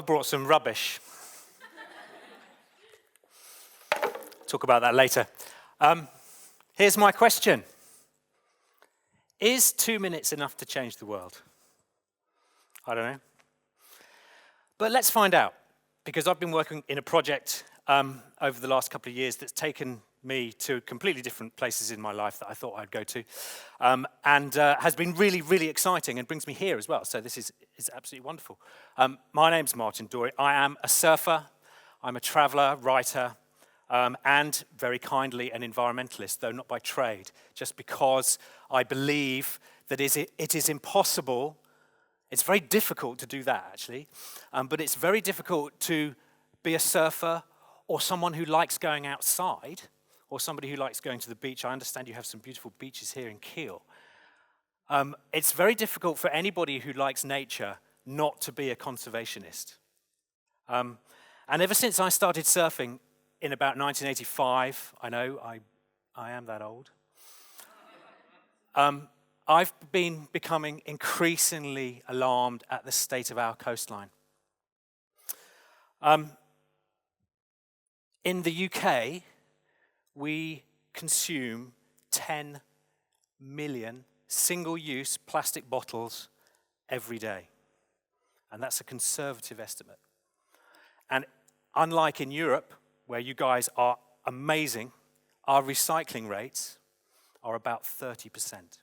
brought some rubbish. Talk about that later. Here's my question. Is 2 minutes enough to change the world? I don't know. But let's find out, because I've been working in a project over the last couple of years that's taken me to completely different places in my life that I thought I'd go to, and has been really, really exciting and brings me here as well. So this is absolutely wonderful. My name's Martin Dorey. I am a surfer. I'm a traveler, writer, and very kindly an environmentalist, though not by trade, just because I believe that it is impossible. It's very difficult to do that, actually, but it's very difficult to be a surfer or someone who likes going outside or somebody who likes going to the beach. I understand you have some beautiful beaches here in Kiel. It's very difficult for anybody who likes nature not to be a conservationist. And ever since I started surfing in about 1985, I know I am that old, I've been becoming increasingly alarmed at the state of our coastline. In the UK, we consume 10 million single-use plastic bottles every day. And that's a conservative estimate. And unlike in Europe, where you guys are amazing, our recycling rates are about 30%.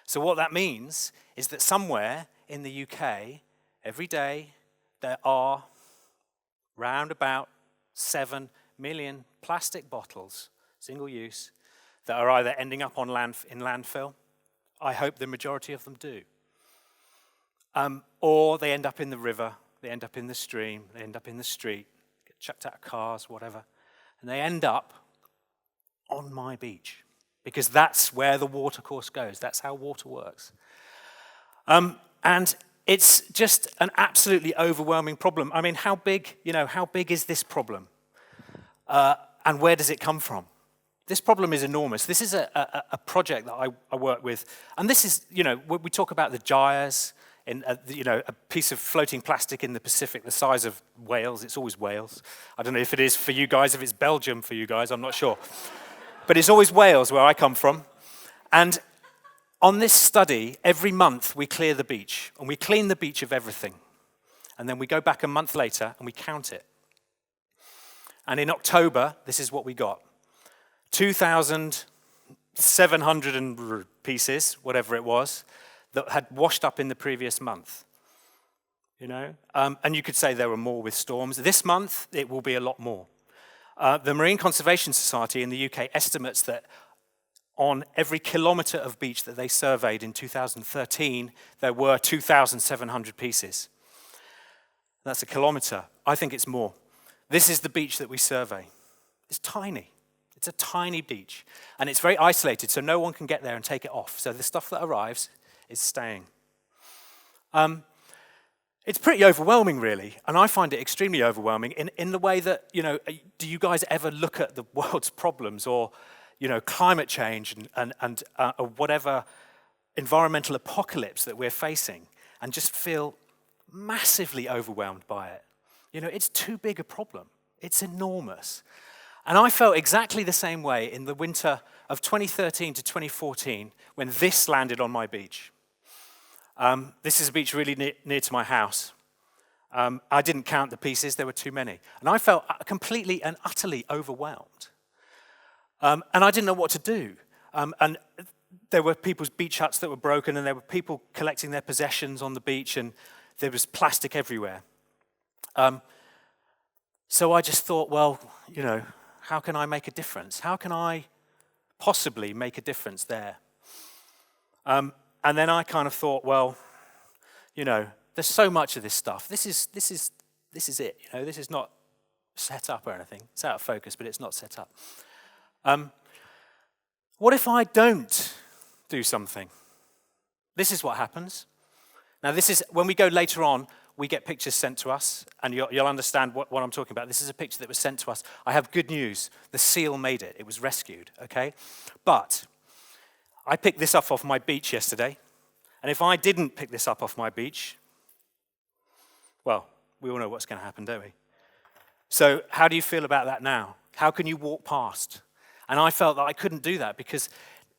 So what that means is that somewhere in the UK, every day, there are round about 7 million plastic bottles, single use, that are either ending up in landfill. I hope the majority of them do. Or they end up in the river, they end up in the stream, they end up in the street, get chucked out of cars, whatever. And they end up on my beach, because that's where the water course goes. That's how water works. And it's just an absolutely overwhelming problem. I mean, how big is this problem? And where does it come from? This problem is enormous. This is a project that I work with. And this is, when we talk about the gyres, in a piece of floating plastic in the Pacific the size of Wales. It's always Wales. I don't know if it is for you guys, if it's Belgium for you guys, I'm not sure. But it's always Wales, where I come from. And on this study, every month we clear the beach, and we clean the beach of everything. And then we go back a month later and we count it. And in October, this is what we got. 2,700 pieces, whatever it was, that had washed up in the previous month. And you could say there were more with storms. This month, it will be a lot more. The Marine Conservation Society in the UK estimates that on every kilometre of beach that they surveyed in 2013, there were 2,700 pieces. That's a kilometre. I think it's more. This is the beach that we survey. It's tiny. It's a tiny beach. And it's very isolated, so no one can get there and take it off. So the stuff that arrives is staying. It's pretty overwhelming, really, and I find it extremely overwhelming in the way that, do you guys ever look at the world's problems or, climate change and whatever environmental apocalypse that we're facing and just feel massively overwhelmed by it? It's too big a problem. It's enormous. And I felt exactly the same way in the winter of 2013 to 2014 when this landed on my beach. This is a beach really near to my house. I didn't count the pieces, there were too many. And I felt completely and utterly overwhelmed. And I didn't know what to do. And there were people's beach huts that were broken, and there were people collecting their possessions on the beach, and there was plastic everywhere. So I just thought, well, how can I make a difference? How can I possibly make a difference there? And then I kind of thought, well, there's so much of this stuff. This is it. This is not set up or anything. It's out of focus, but it's not set up. What if I don't do something? This is what happens. Now, this is when we go later on. We get pictures sent to us, and you'll understand what I'm talking about. This is a picture that was sent to us. I have good news. The seal made it. It was rescued, okay? But I picked this up off my beach yesterday, and if I didn't pick this up off my beach, well, we all know what's going to happen, don't we? So how do you feel about that now? How can you walk past? And I felt that I couldn't do that because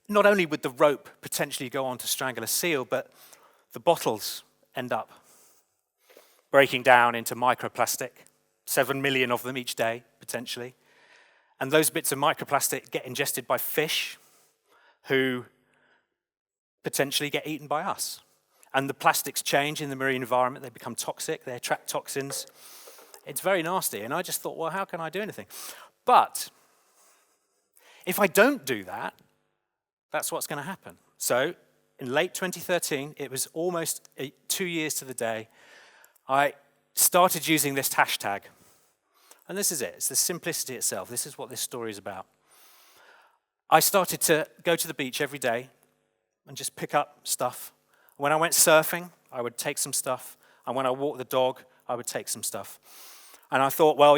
not only would the rope potentially go on to strangle a seal, but the bottles end up breaking down into microplastic, 7 million of them each day, potentially. And those bits of microplastic get ingested by fish who potentially get eaten by us. And the plastics change in the marine environment. They become toxic. They attract toxins. It's very nasty. And I just thought, well, how can I do anything? But if I don't do that, that's what's going to happen. So in late 2013, it was almost 2 years to the day, I started using this hashtag. And this is it. It's the simplicity itself. This is what this story is about. I started to go to the beach every day and just pick up stuff. When I went surfing, I would take some stuff. And when I walked the dog, I would take some stuff. And I thought, well,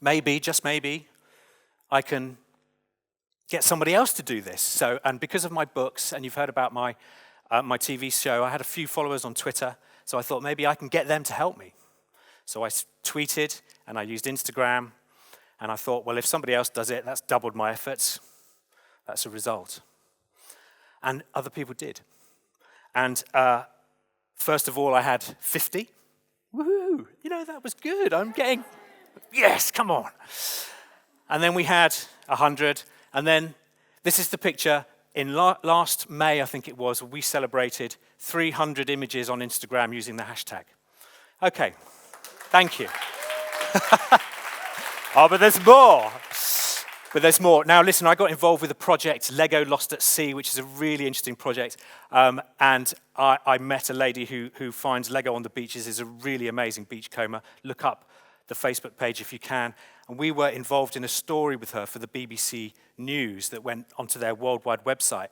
maybe, just maybe, I can get somebody else to do this. So, and because of my books, and you've heard about my TV show, I had a few followers on Twitter. So I thought maybe I can get them to help me. So I tweeted and I used Instagram. And I thought, well, if somebody else does it, that's doubled my efforts. That's a result. And other people did. And first of all, I had 50. Woohoo! That was good. I'm getting, yes, come on. And then we had 100. And then this is the picture. In last May, I think it was, we celebrated 300 images on Instagram using the hashtag. Okay, thank you. Oh, but there's more. Now, listen, I got involved with a project, Lego Lost at Sea, which is a really interesting project. And I met a lady who finds Lego on the beaches. Is a really amazing beachcomber. Look up the Facebook page if you can. And we were involved in a story with her for the BBC News that went onto their worldwide website.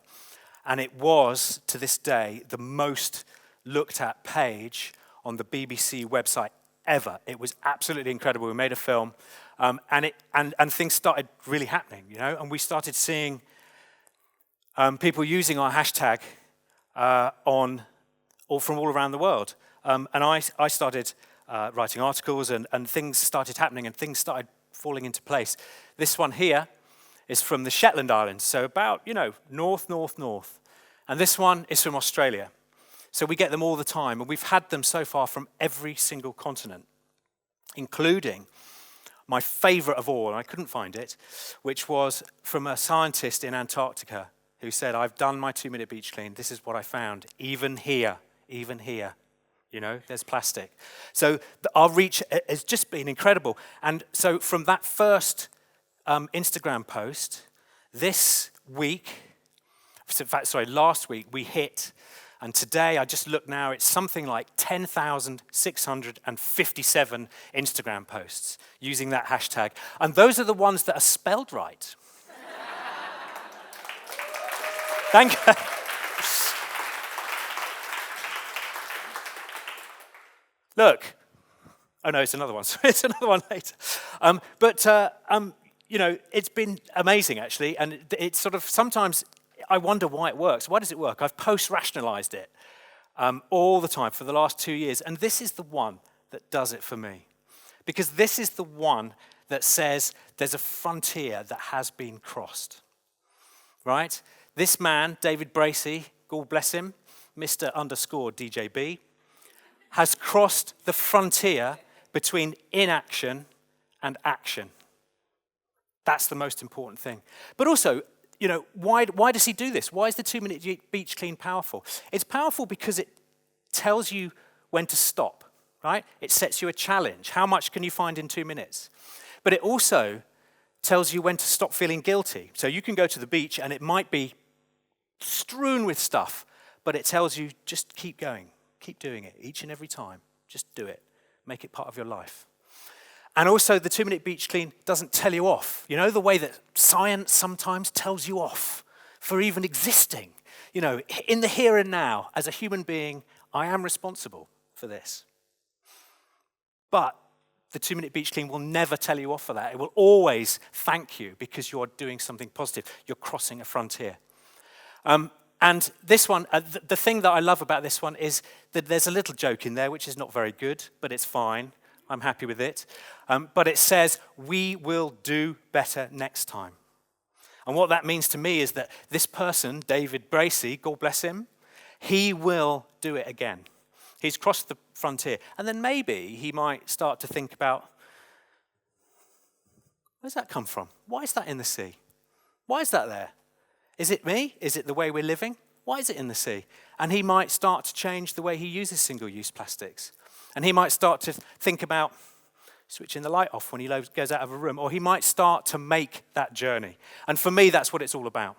And it was, to this day, the most looked at page on the BBC website ever. It was absolutely incredible. We made a film. And things started really happening, and we started seeing people using our hashtag from all around the world. And I started writing articles, and things started happening, and things started falling into place. This one here is from the Shetland Islands, so about, north. And this one is from Australia. So we get them all the time, and we've had them so far from every single continent, including my favorite of all, and I couldn't find it, which was from a scientist in Antarctica who said, I've done my 2-minute beach clean. This is what I found. Even here, there's plastic. So our reach has just been incredible. And so from that first Instagram post, last week, we hit, and today, I just looked now, it's something like 10,657 Instagram posts using that hashtag. And those are the ones that are spelled right. Thank you. Look. Oh, no, it's another one. Sorry, it's another one later. It's been amazing, actually. And it's sort of sometimes I wonder why it works. Why does it work? I've post-rationalized it all the time for the last 2 years. And this is the one that does it for me. Because this is the one that says there's a frontier that has been crossed. Right? This man, David Bracey, God bless him, Mr. _DJB, has crossed the frontier between inaction and action. That's the most important thing. But also, why does he do this? Why is the 2-minute beach clean powerful? It's powerful because it tells you when to stop, right? It sets you a challenge. How much can you find in 2 minutes? But it also tells you when to stop feeling guilty. So you can go to the beach and it might be strewn with stuff, but it tells you just keep going, keep doing it each and every time. Just do it. Make it part of your life. And also, the 2-minute beach clean doesn't tell you off. The way that science sometimes tells you off for even existing. In the here and now, as a human being, I am responsible for this. But the 2-minute beach clean will never tell you off for that. It will always thank you because you're doing something positive. You're crossing a frontier. And this one, the thing that I love about this one is that there's a little joke in there, which is not very good, but it's fine. I'm happy with it. But it says, we will do better next time. And what that means to me is that this person, David Bracey, God bless him, he will do it again. He's crossed the frontier. And then maybe he might start to think about, where's that come from? Why is that in the sea? Why is that there? Is it me? Is it the way we're living? Why is it in the sea? And he might start to change the way he uses single-use plastics. And he might start to think about switching the light off when he goes out of a room, or he might start to make that journey. And for me, that's what it's all about.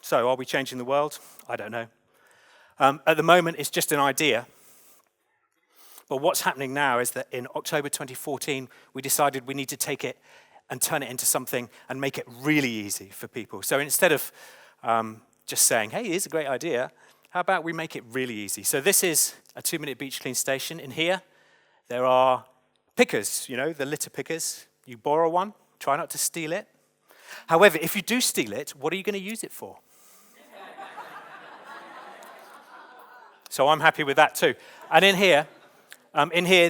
So are we changing the world? I don't know. At the moment, it's just an idea. But what's happening now is that in October 2014, we decided we need to take it and turn it into something and make it really easy for people. So instead of just saying, hey, here's a great idea, how about we make it really easy? So this is a 2-minute beach clean station. In here, there are pickers, the litter pickers. You borrow one, try not to steal it. However, if you do steal it, what are you going to use it for? So I'm happy with that too. And in here,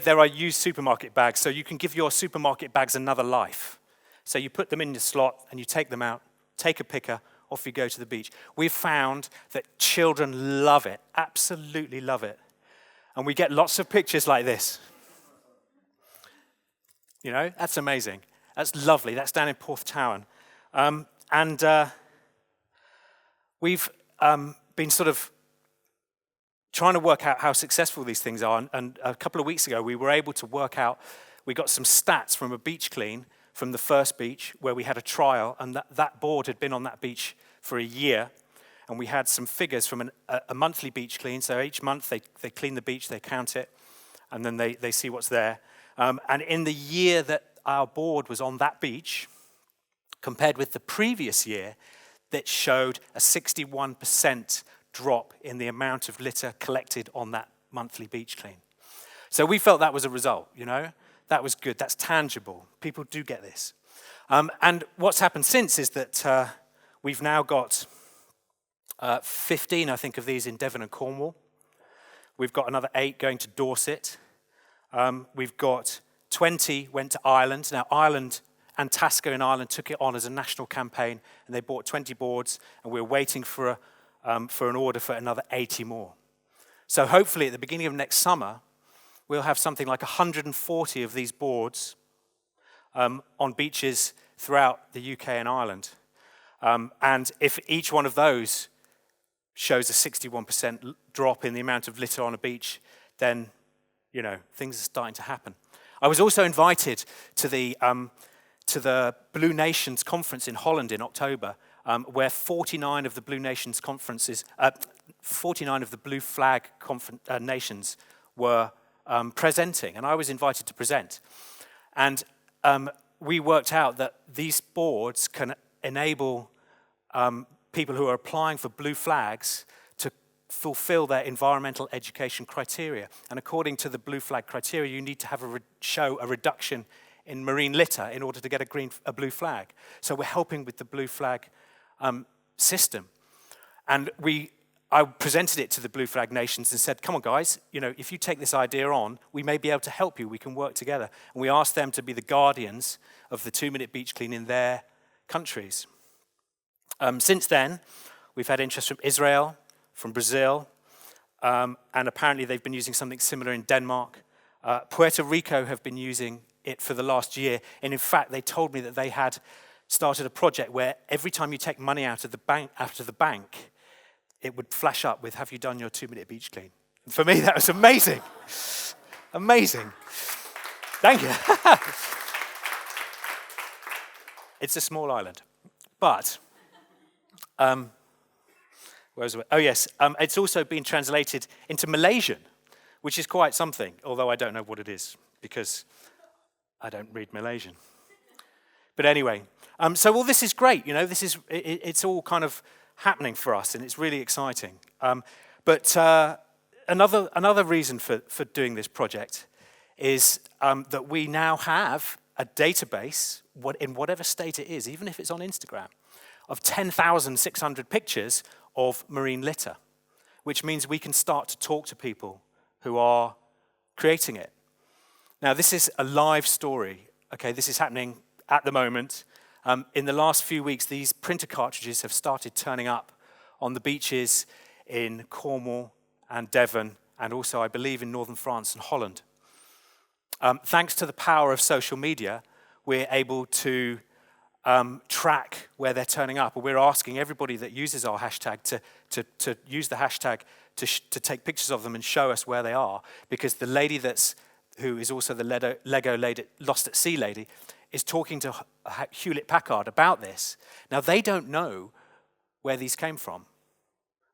there are used supermarket bags, so you can give your supermarket bags another life. So you put them in the slot and you take them out, take a picker, off you go to the beach. We've found that children love it, absolutely love it. And we get lots of pictures like this. That's amazing. That's lovely. That's down in Porthtowan. We've been sort of trying to work out how successful these things are. And a couple of weeks ago, we were able to work out, we got some stats from a beach clean from the first beach where we had a trial, and that board had been on that beach for a year. And we had some figures from a monthly beach clean. So each month they clean the beach, they count it, and then they see what's there. And in the year that our board was on that beach, compared with the previous year, that showed a 61% drop in the amount of litter collected on that monthly beach clean. So we felt that was a result, That was good, that's tangible. People do get this. And what's happened since is that we've now got 15, I think, of these in Devon and Cornwall. We've got another 8 going to Dorset. We've got 20 went to Ireland. Now, Ireland and Tasco in Ireland took it on as a national campaign, and they bought 20 boards, and we're waiting for an order for another 80 more. So hopefully at the beginning of next summer, we'll have something like 140 of these boards on beaches throughout the UK and Ireland. And if each one of those shows a 61% drop in the amount of litter on a beach, then, things are starting to happen. I was also invited to the Blue Nations conference in Holland in October, where 49 of the Blue Nations conferences, 49 of the Blue Flag nations were presenting, and I was invited to present. And we worked out that these boards can enable people who are applying for blue flags to fulfill their environmental education criteria. And according to the blue flag criteria, you need to have show a reduction in marine litter in order to get a blue flag. So we're helping with the blue flag system. And I presented it to the Blue Flag nations and said, come on guys, if you take this idea on, we may be able to help you, we can work together. And we asked them to be the guardians of the 2-minute beach clean in their countries. Since then, we've had interest from Israel, from Brazil, and apparently they've been using something similar in Denmark. Puerto Rico have been using it for the last year, and in fact, they told me that they had started a project where every time you take money out of the bank, it would flash up with, have you done your 2-minute beach clean? And for me, that was amazing. Amazing. Thank you. It's a small island. But, where was it? Oh, yes. It's also been translated into Malaysian, which is quite something, although I don't know what it is, because I don't read Malaysian. But anyway, so all this is great, it's all kind of happening for us, and it's really exciting. But another reason for doing this project is that we now have a database, in whatever state it is, even if it's on Instagram, of 10,600 pictures of marine litter, which means we can start to talk to people who are creating it. Now, this is a live story. Okay, this is happening at the moment. In the last few weeks, these printer cartridges have started turning up on the beaches in Cornwall and Devon, and also, I believe, in northern France and Holland. Thanks to the power of social media, we're able to track where they're turning up. We're asking everybody that uses our hashtag to use the hashtag to take pictures of them and show us where they are, because the lady who is also the Lego lady, Lost at Sea lady, is talking to Hewlett-Packard about this. Now, they don't know where these came from.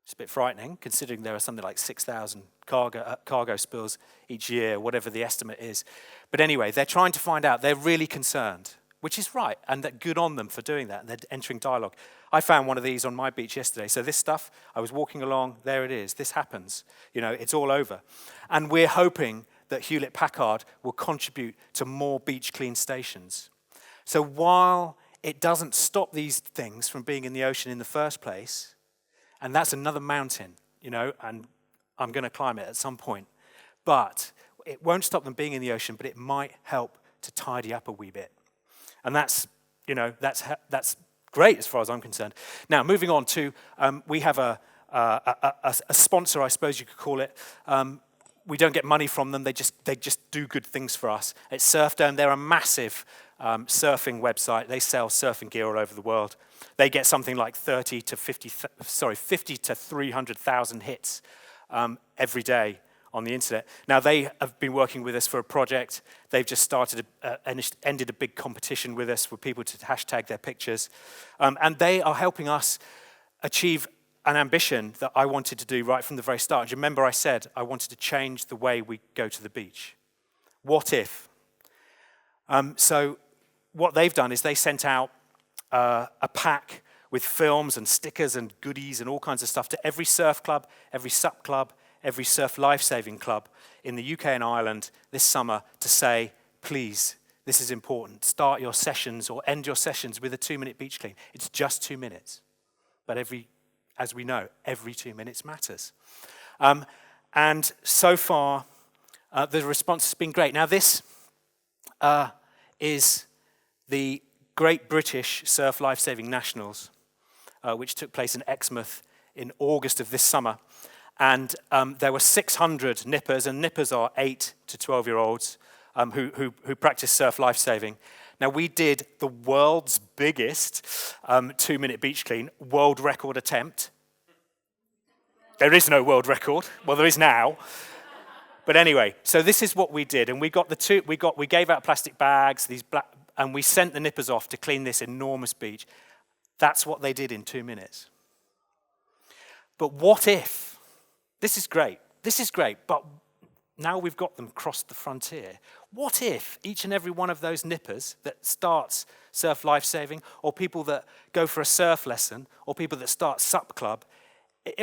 It's a bit frightening, considering there are something like 6,000 cargo spills each year, whatever the estimate is. But anyway, they're trying to find out. They're really concerned, which is right, and that good on them for doing that. And they're entering dialogue. I found one of these on my beach yesterday. So this stuff, I was walking along, there it is. This happens. You know, it's all over. And we're hoping that Hewlett-Packard will contribute to more beach clean stations. So while it doesn't stop these things from being in the ocean in the first place, and that's another mountain, you know, and I'm going to climb it at some point, but it won't stop them being in the ocean, but it might help to tidy up a wee bit. And that's, you know, that's great as far as I'm concerned. Now, moving on to, we have a sponsor, I suppose you could call it. We don't get money from them. They just do good things for us. It's Surf Dome. They're a massive surfing website. They sell surfing gear all over the world. They get something like 50 to 300,000 hits every day on the internet. Now, they have been working with us for a project. They've just started ended a big competition with us for people to hashtag their pictures. And they are helping us achieve an ambition that I wanted to do right from the very start. Do you remember I said I wanted to change the way we go to the beach? What if? So what they've done is they sent out a pack with films and stickers and goodies and all kinds of stuff to every surf club, every SUP club, every surf lifesaving club in the UK and Ireland this summer to say, please, this is important. Start your sessions or end your sessions with a 2-minute beach clean. It's just 2 minutes. But as we know, every 2 minutes matters. And so far, the response has been great. Now, this is the Great British Surf Lifesaving Nationals, which took place in Exmouth in August of this summer. And there were 600 nippers, and nippers are 8 to 12-year-olds who practice surf lifesaving. Now, we did the world's biggest 2-minute beach clean, world record attempt. There is no world record. Well, there is now. But anyway, so this is what we did, and we gave out plastic bags, and we sent the nippers off to clean this enormous beach. That's what they did in 2 minutes. But what if? This is great, but now we've got them across the frontier. What if each and every one of those nippers that starts surf lifesaving, or people that go for a surf lesson, or people that start SUP club,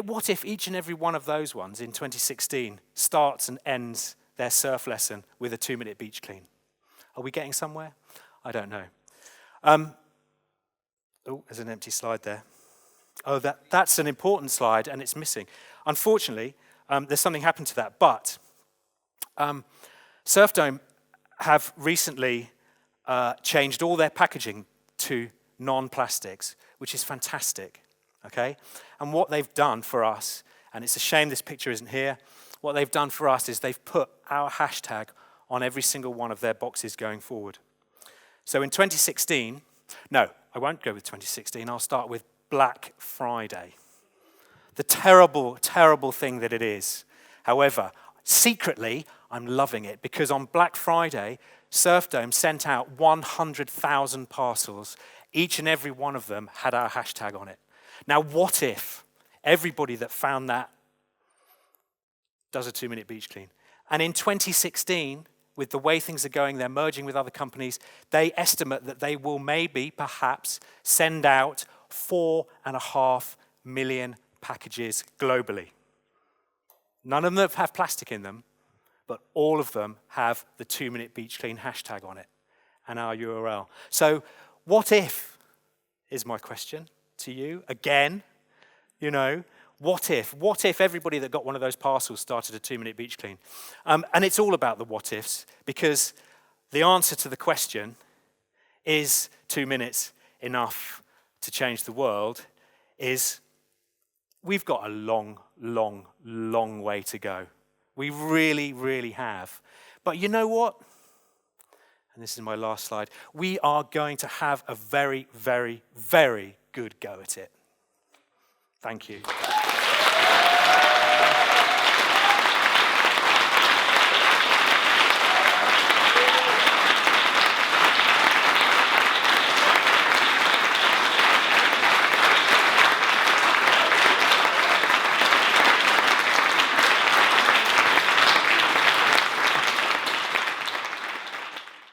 what if each and every one of those ones in 2016 starts and ends their surf lesson with a 2-minute beach clean? Are we getting somewhere? I don't know. Oh, there's an empty slide there. Oh, that's an important slide, and it's missing. Unfortunately, there's something happened to that, but Surf Dome have recently changed all their packaging to non-plastics, which is fantastic, okay? And what they've done for us, and it's a shame this picture isn't here, what they've done for us is they've put our hashtag on every single one of their boxes going forward. So in 2016, no, I won't go with 2016, I'll start with Black Friday. The terrible, terrible thing that it is. However, secretly, I'm loving it, because on Black Friday, Surf Dome sent out 100,000 parcels. Each and every one of them had our hashtag on it. Now, what if everybody that found that does a 2-minute beach clean? And in 2016, with the way things are going, they're merging with other companies, they estimate that they will maybe, perhaps, send out 4.5 million packages globally. None of them have plastic in them, but all of them have the 2-minute beach clean hashtag on it and our URL. So what if, is my question. to you again. You know, what if everybody that got one of those parcels started a 2-minute beach clean? And it's all about the what ifs, because the answer to the question, is 2 minutes enough to change the world, is we've got a long, long, long way to go. We really, really have. But you know what? And this is my last slide. We are going to have a very, very, very good go at it. Thank you.